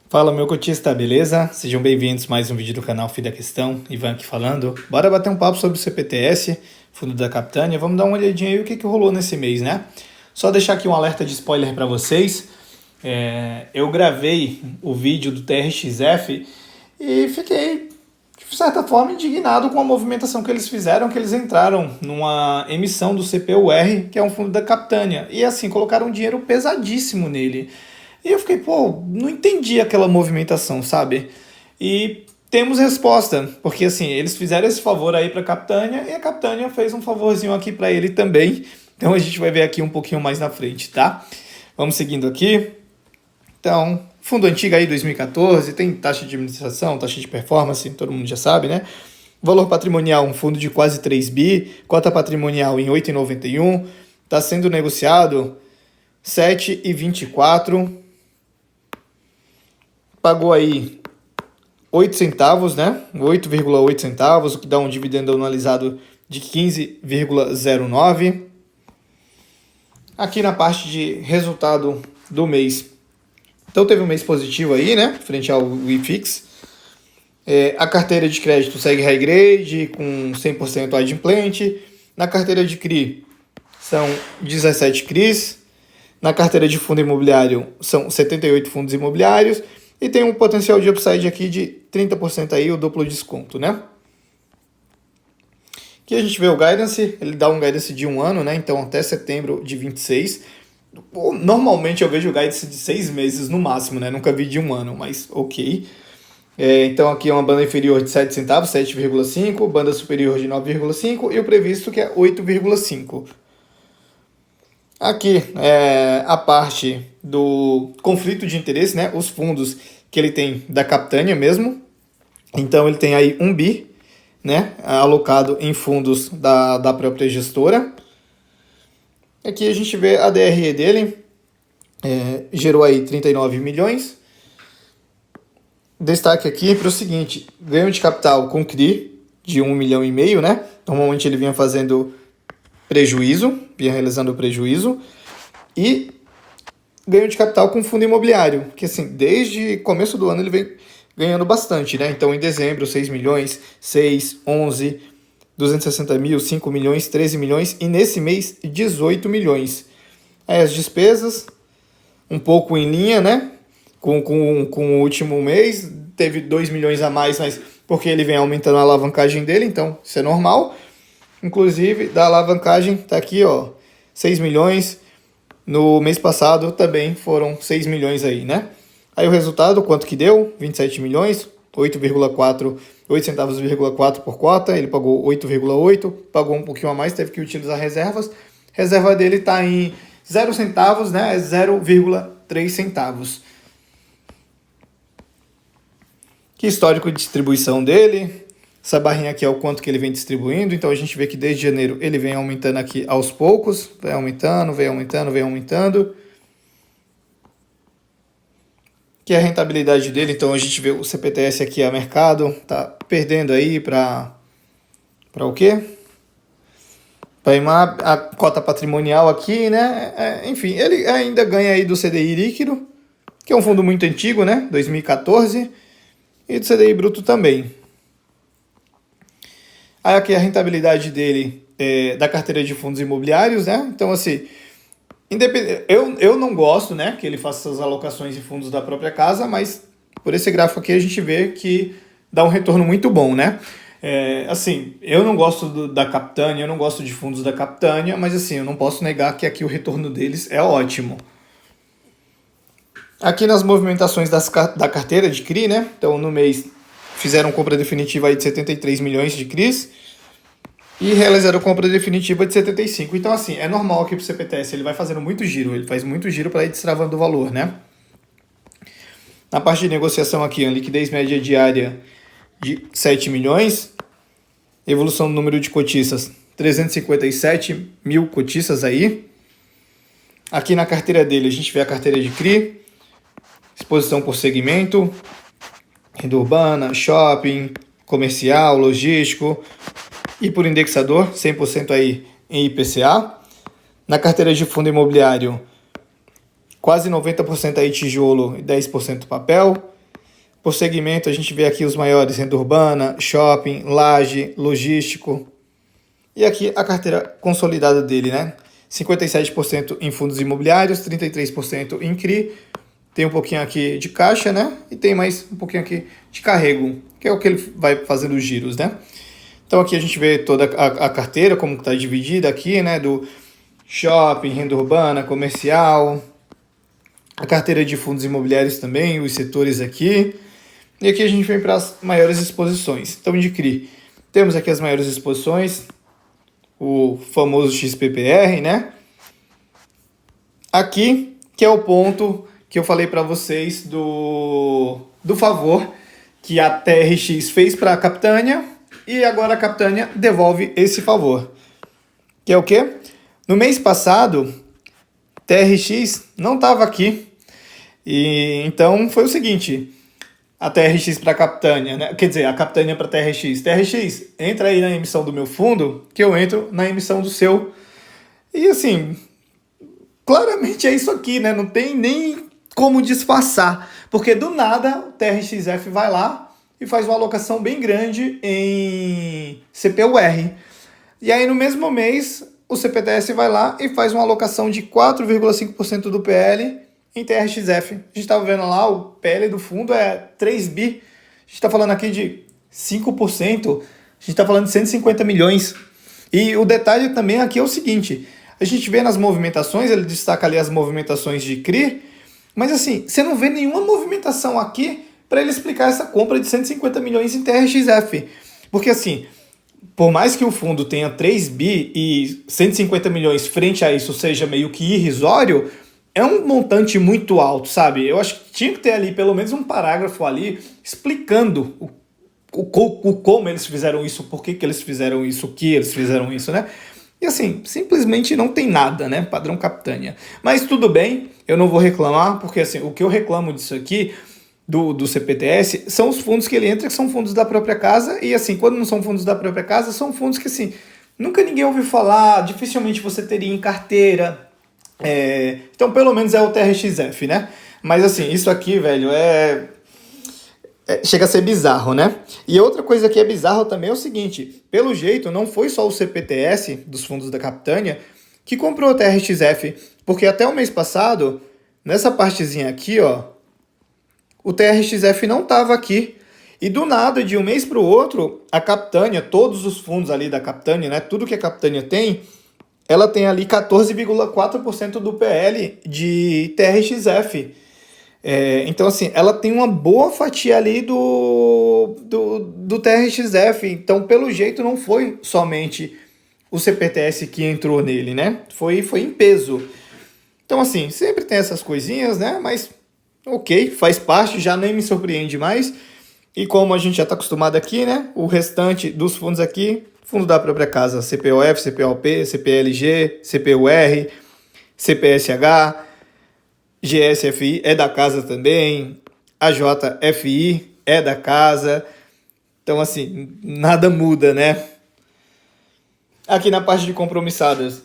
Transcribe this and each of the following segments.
Fala, meu cotista, beleza? Sejam bem-vindos a mais um vídeo do canal Fim da Questão. Ivan aqui falando. Bora bater um papo sobre o CPTS, Fundo da Capitânia. Vamos dar uma olhadinha aí o que rolou nesse mês, né? Só deixar aqui um alerta de spoiler para vocês. Eu gravei o vídeo do TRXF e fiquei, de certa forma, indignado com a movimentação que eles fizeram, que eles entraram numa emissão do CPUR, que é um fundo da Capitânia, e assim, colocaram um dinheiro pesadíssimo nele. E eu fiquei, não entendi aquela movimentação, sabe? E temos resposta, porque assim, eles fizeram esse favor aí para a Capitânia e a Capitânia fez um favorzinho aqui para ele também. Então a gente vai ver aqui um pouquinho mais na frente, tá? Vamos seguindo aqui. Então, fundo antigo aí, 2014, tem taxa de administração, taxa de performance, todo mundo já sabe, né? Valor patrimonial, um fundo de quase 3 bi, cota patrimonial em 8,91, está sendo negociado 7,24, pagou aí 8 centavos, né? 8,8 centavos, o que dá um dividendo anualizado de 15,09. Aqui na parte de resultado do mês. Então teve um mês positivo aí, né? Frente ao IFIX. A carteira de crédito segue high grade, com 100% adimplente. Na carteira de CRI são 17 CRIs. Na carteira de fundo imobiliário são 78 fundos imobiliários. E tem um potencial de upside aqui de 30% aí, o duplo desconto, né? Aqui a gente vê o guidance, ele dá um guidance de 1 ano, né? Então até setembro de 26. Normalmente eu vejo o guidance de 6 meses no máximo, né? Nunca vi de 1 ano, mas ok. Então aqui é uma banda inferior de 7 centavos, 7,5, banda superior de 9,5 e o previsto que é 8,5. Aqui é a parte do conflito de interesse, né? Os fundos que ele tem da Capitânia mesmo. Então ele tem aí 1 bi, né? Alocado em fundos da própria gestora. Aqui a gente vê a DRE dele, gerou aí 39 milhões. Destaque aqui para o seguinte, ganho de capital com CRI de 1,5 milhão, né? Normalmente ele vinha fazendo prejuízo, vinha realizando prejuízo. E ganho de capital com fundo imobiliário, que assim, desde começo do ano ele vem ganhando bastante, né? Então em dezembro 6 milhões, 6, 11, 260 mil, 5 milhões, 13 milhões e nesse mês 18 milhões. Aí as despesas, um pouco em linha, né? Com o último mês, teve 2 milhões a mais, mas porque ele vem aumentando a alavancagem dele, então isso é normal. Inclusive, da alavancagem, tá aqui, ó, 6 milhões. No mês passado também foram 6 milhões aí, né? Aí o resultado, quanto que deu? 27 milhões, 8 centavos,4 por cota, ele pagou 8,8, pagou um pouquinho a mais, teve que utilizar reservas. Reserva dele está em 0 centavos, né? É 0,3 centavos. Que histórico de distribuição dele. Essa barrinha aqui é o quanto que ele vem distribuindo. Então a gente vê que desde janeiro ele vem aumentando aqui aos poucos. Vem aumentando, vem aumentando, vem aumentando. Que é a rentabilidade dele. Então a gente vê o CPTS aqui a mercado. Tá perdendo aí para o quê? Para a cota patrimonial aqui, né? Enfim, ele ainda ganha aí do CDI líquido, que é um fundo muito antigo, né? 2014. E do CDI bruto também. Aí aqui a rentabilidade dele da carteira de fundos imobiliários, né? Então, assim, eu não gosto, né, que ele faça essas alocações de fundos da própria casa, mas por esse gráfico aqui a gente vê que dá um retorno muito bom, né? Assim, eu não gosto da Capitânia, eu não gosto de fundos da Capitânia, mas assim, eu não posso negar que aqui o retorno deles é ótimo. Aqui nas movimentações da carteira de CRI, né? Então, no mês, fizeram compra definitiva aí de 73 milhões de CRIs e realizaram compra definitiva de 75. Então, assim, é normal aqui para o CPTS, ele vai fazendo muito giro, ele faz muito giro para ir destravando o valor, né? Na parte de negociação aqui, a liquidez média diária de 7 milhões, evolução do número de cotistas, 357 mil cotistas aí. Aqui na carteira dele, a gente vê a carteira de CRI, exposição por segmento, renda urbana, shopping, comercial, logístico e por indexador, 100% aí em IPCA. Na carteira de fundo imobiliário, quase 90% aí tijolo e 10% papel. Por segmento, a gente vê aqui os maiores: renda urbana, shopping, laje, logístico. E aqui a carteira consolidada dele, né? 57% em fundos imobiliários, 33% em CRI. Tem um pouquinho aqui de caixa, né? E tem mais um pouquinho aqui de carrego, que é o que ele vai fazendo os giros, né? Então aqui a gente vê toda a carteira, como está dividida aqui, né? Do shopping, renda urbana, comercial, a carteira de fundos imobiliários também, os setores aqui. E aqui a gente vem para as maiores exposições. Então, de CRI, temos aqui as maiores exposições, o famoso XPPR, né? Aqui, que é o ponto que eu falei para vocês do favor que a TRX fez para a Capitânia, e agora a Capitânia devolve esse favor. Que é o quê? No mês passado, TRX não estava aqui. E então foi o seguinte: a TRX para a Capitânia, né? Quer dizer, a Capitânia para a TRX. TRX, entra aí na emissão do meu fundo, que eu entro na emissão do seu. E assim, claramente é isso aqui, né? Não tem nem como disfarçar. Porque do nada, o TRXF vai lá e faz uma alocação bem grande em CPUR. E aí, no mesmo mês, o CPTS vai lá e faz uma alocação de 4,5% do PL em TRXF. A gente estava vendo lá, o PL do fundo é 3 bi. A gente está falando aqui de 5%. A gente está falando de 150 milhões. E o detalhe também aqui é o seguinte: a gente vê nas movimentações, ele destaca ali as movimentações de CRI, mas assim, você não vê nenhuma movimentação aqui para ele explicar essa compra de 150 milhões em TRXF. Porque assim, por mais que o fundo tenha 3 bi e 150 milhões frente a isso seja meio que irrisório, é um montante muito alto, sabe? Eu acho que tinha que ter ali pelo menos um parágrafo ali explicando como eles fizeram isso, por que eles fizeram isso, o que eles fizeram isso, né? E assim, simplesmente não tem nada, né? Padrão Capitânia. Mas tudo bem, eu não vou reclamar, porque assim, o que eu reclamo disso aqui, do CPTS, são os fundos que ele entra, que são fundos da própria casa, e assim, quando não são fundos da própria casa, são fundos que assim, nunca ninguém ouviu falar, dificilmente você teria em carteira. Então pelo menos é o TRXF, né? Mas assim, isso aqui, velho, chega a ser bizarro, né? E outra coisa que é bizarro também é o seguinte: pelo jeito, não foi só o CPTS dos fundos da Capitânia que comprou o TRXF, porque até o mês passado, nessa partezinha aqui, ó, o TRXF não estava aqui. E do nada, de um mês para o outro, a Capitânia, todos os fundos ali da Capitânia, né, tudo que a Capitânia tem, ela tem ali 14,4% do PL de TRXF. Então, assim, ela tem uma boa fatia ali do TRXF. Então, pelo jeito, não foi somente o CPTS que entrou nele, né? Foi em peso. Então, assim, sempre tem essas coisinhas, né? Mas, ok, faz parte, já nem me surpreende mais. E como a gente já está acostumado aqui, né? O restante dos fundos aqui, fundo da própria casa: CPOF, CPOP, CPLG, CPUR, CPSH, GSFI é da casa também, a JFI é da casa. Então, assim, nada muda, né? Aqui na parte de compromissadas,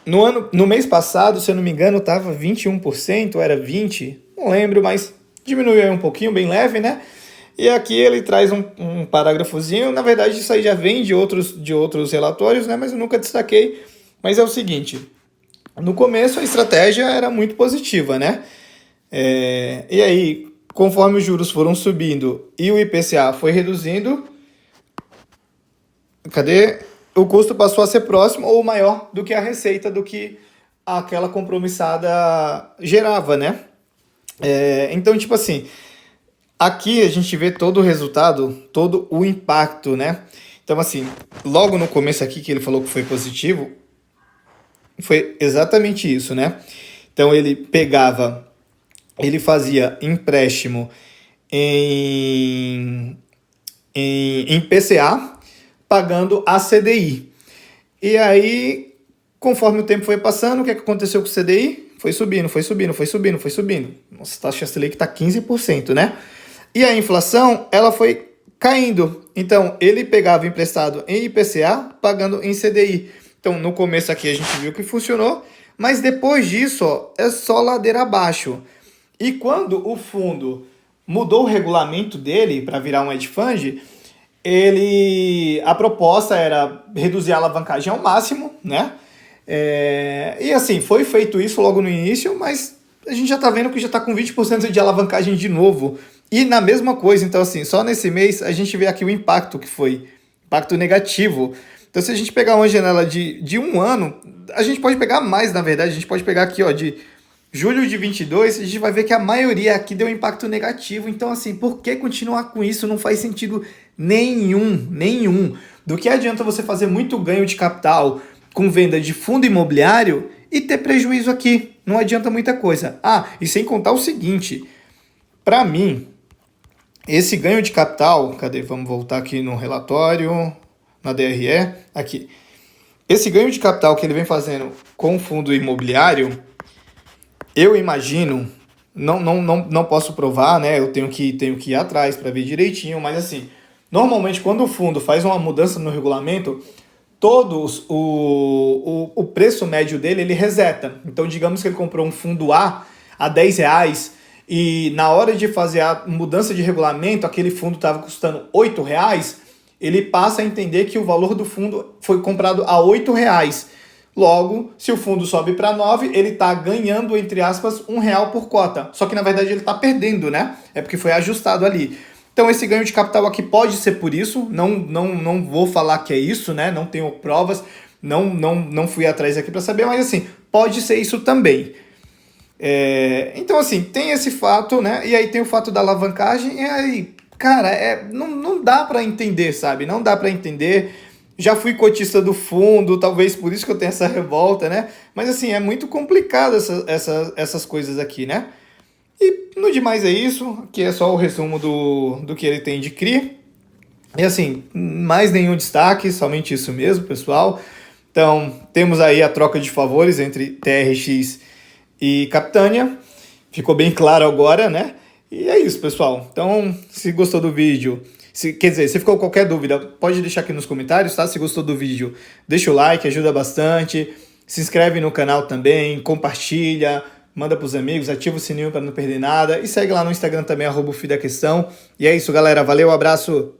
no mês passado, se eu não me engano, estava 21%, era 20%, não lembro, mas diminuiu aí um pouquinho, bem leve, né? E aqui ele traz um parágrafozinho. Na verdade, isso aí já vem de outros relatórios, né? Mas eu nunca destaquei. Mas é o seguinte: no começo a estratégia era muito positiva, né? E aí, conforme os juros foram subindo e o IPCA foi reduzindo, o custo passou a ser próximo ou maior do que a receita, do que aquela compromissada gerava, né? Então, tipo assim, aqui a gente vê todo o resultado, todo o impacto, né? Então, assim, logo no começo aqui que ele falou que foi positivo, foi exatamente isso, né? Então, ele fazia empréstimo em PCA, pagando a CDI. E aí, conforme o tempo foi passando, o que aconteceu com o CDI? Foi subindo. Nossa, a taxa Selic está 15%, né? E a inflação, ela foi caindo. Então, ele pegava emprestado em IPCA, pagando em CDI. Então, no começo aqui a gente viu que funcionou, mas depois disso, ó, é só ladeira abaixo. E quando o fundo mudou o regulamento dele para virar um hedge fund, a proposta era reduzir a alavancagem ao máximo, né? E assim, foi feito isso logo no início, mas a gente já tá vendo que já tá com 20% de alavancagem de novo. E na mesma coisa, então assim, só nesse mês a gente vê aqui o impacto que foi, impacto negativo. Então se a gente pegar uma janela de um ano, a gente pode pegar mais, na verdade, a gente pode pegar aqui, ó, de julho de 22, a gente vai ver que a maioria aqui deu impacto negativo. Então assim, por que continuar com isso? Não faz sentido nenhum. Do que adianta você fazer muito ganho de capital com venda de fundo imobiliário e ter prejuízo aqui? Não adianta muita coisa. Ah, e sem contar o seguinte, para mim, esse ganho de capital, cadê? Vamos voltar aqui no relatório, na DRE, aqui. Esse ganho de capital que ele vem fazendo com o fundo imobiliário, eu imagino, não posso provar, né? Eu tenho que ir atrás para ver direitinho, mas assim, normalmente quando o fundo faz uma mudança no regulamento, todos o preço médio dele ele reseta. Então, digamos que ele comprou um fundo A a R$10 e na hora de fazer a mudança de regulamento, aquele fundo estava custando R$8, ele passa a entender que o valor do fundo foi comprado a R$8. Logo, se o fundo sobe para 9, ele está ganhando, entre aspas, R$1 por cota. Só que na verdade ele está perdendo, né? É porque foi ajustado ali. Então esse ganho de capital aqui pode ser por isso, não vou falar que é isso, né? Não tenho provas, não fui atrás aqui para saber, mas assim, pode ser isso também. Então assim, tem esse fato, né? E aí tem o fato da alavancagem, e aí, cara, não dá para entender, sabe? Não dá para entender. Já fui cotista do fundo, talvez por isso que eu tenho essa revolta, né? Mas assim, é muito complicado essas coisas aqui, né? E no demais é isso, aqui é só o resumo do que ele tem de CRI. E assim, mais nenhum destaque, somente isso mesmo, pessoal. Então, temos aí a troca de favores entre TRX e Capitânia. Ficou bem claro agora, né? E é isso, pessoal. Então, se gostou do vídeo, se ficou qualquer dúvida, pode deixar aqui nos comentários, tá? Se gostou do vídeo, deixa o like, ajuda bastante. Se inscreve no canal também, compartilha, manda pros amigos, ativa o sininho para não perder nada. E segue lá no Instagram também, @FidaQuestão. E é isso, galera. Valeu, abraço!